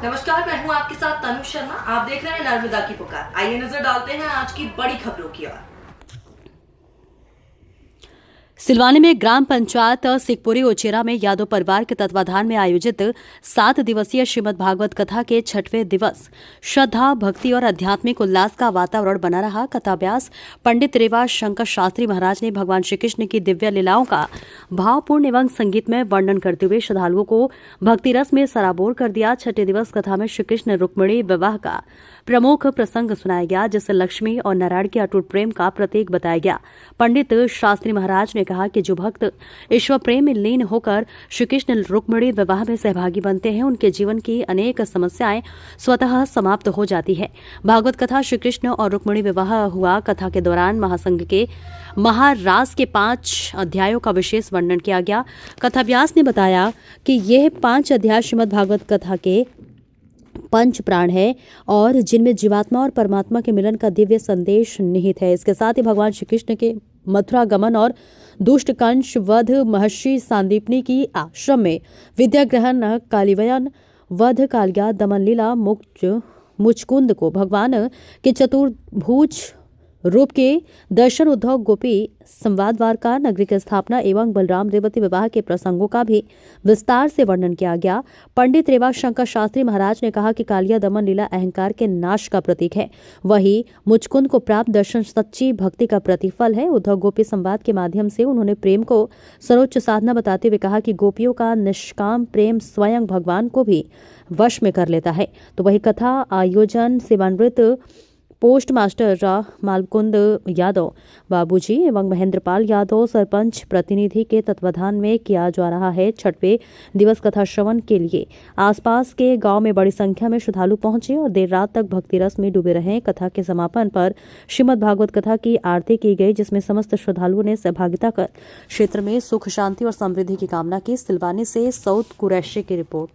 नमस्कार, मैं हूं आपके साथ तनु शर्मा। आप देख रहे हैं नर्मदा की पुकार। आइए नजर डालते हैं आज की बड़ी खबरों की ओर। सिलवानी में ग्राम पंचायत सिकपुरी ओचेरा में यादव परिवार के तत्वाधान में आयोजित 7 दिवसीय श्रीमद् भागवत कथा के 6वें दिवस श्रद्धा, भक्ति और आध्यात्मिक उल्लास का वातावरण बना रहा। कथाव्यास पंडित रेवा शंकर शास्त्री महाराज ने भगवान श्री कृष्ण की दिव्य लीलाओं का भावपूर्ण एवं संगीतमय वर्णन करते हुए श्रद्धालुओं को भक्ति रस में सराबोर कर दिया। 6ठे दिवस कथा में श्री कृष्ण रुक्मिणी विवाह का प्रमुख प्रसंग सुनाया गया, जिससे लक्ष्मी और नारायण के अटूट प्रेम का प्रतीक बताया गया। पंडित शास्त्री महाराज ने कहा कि जो भक्त ईश्वर प्रेम में लीन होकर श्री कृष्ण रुक्मिणी विवाह में सहभागी बनते हैं, उनके जीवन की अनेक समस्याएं स्वतः समाप्त हो जाती है। भागवत कथा श्री कृष्ण और रुक्मिणी विवाह हुआ। कथा के दौरान महासंघ के महारास के 5 अध्यायों का विशेष वर्णन किया गया। कथाव्यास ने बताया कि यह 5 अध्याय श्रीमद् भागवत कथा के पंच प्राण है और जिनमें जीवात्मा और परमात्मा के मिलन का दिव्य संदेश निहित है। इसके साथ ही भगवान श्री कृष्ण के मथुरा गमन और दुष्ट कंस वध, महर्षि सांदीपनी की आश्रम में विद्या ग्रहण, कालिवयन वध, कालिया दमन लीला, मुचकुंद को भगवान के चतुर्भुज रूप के दर्शन, उद्धव गोपी संवाद वार्ता, नगरी की स्थापना एवं बलराम रेवती विवाह के प्रसंगों का भी विस्तार से वर्णन किया गया। पंडित रेवा शंकर शास्त्री महाराज ने कहा कि कालिया दमन लीला अहंकार के नाश का प्रतीक है, वही मुचकुंद को प्राप्त दर्शन सच्ची भक्ति का प्रतिफल है। उद्धव गोपी संवाद के माध्यम से उन्होंने प्रेम को सर्वोच्च साधना बताते हुए कहा कि गोपियों का निष्काम प्रेम स्वयं भगवान को भी वश में कर लेता है। तो वही कथा आयोजन सेवानिवृत्त पोस्ट मास्टर मालकुंद यादव बाबूजी एवं महेंद्रपाल यादव सरपंच प्रतिनिधि के तत्वाधान में किया जा रहा है। 6वें दिवस कथा श्रवण के लिए आसपास के गांव में बड़ी संख्या में श्रद्धालु पहुंचे और देर रात तक भक्ति रस में डूबे रहे। कथा के समापन पर श्रीमद् भागवत कथा की आरती की गई, जिसमें समस्त श्रद्धालुओं ने सहभागिता कर क्षेत्र में सुख, शांति और समृद्धि की कामना की। सिलवानी से सऊद कुरैशी की रिपोर्ट।